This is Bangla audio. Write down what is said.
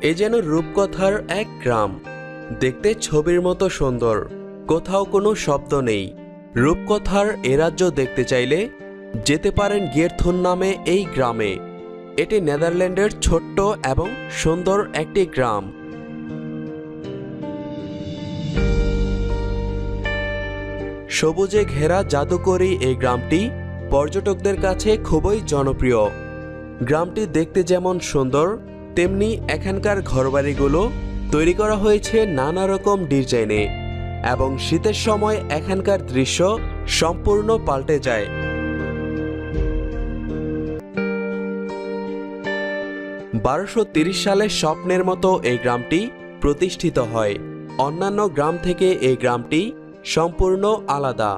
এ যেন রূপকথার এক গ্রাম, দেখতে ছবির মতো সুন্দর, কোথাও কোনো শব্দ নেই। রূপকথার এ রাজ্য দেখতে চাইলে যেতে পারেন গিয়েরথুন নামে এই গ্রামে। এটি নেদারল্যান্ডের ছোট্ট এবং সুন্দর একটি গ্রাম। সবুজে ঘেরা জাদুকরী এই গ্রামটি পর্যটকদের কাছে খুবই জনপ্রিয়। গ্রামটি দেখতে যেমন সুন্দর, তেমনি এখানকার ঘরবাড়িগুলো তৈরি করা হয়েছে নানা রকম ডিজাইনে, এবং শীতের সময় এখানকার দৃশ্য সম্পূর্ণ পাল্টে যায়। 1230 সালে স্বপ্নের মতো এই গ্রামটি প্রতিষ্ঠিত হয়। অন্যান্য গ্রাম থেকে এই গ্রামটি সম্পূর্ণ আলাদা।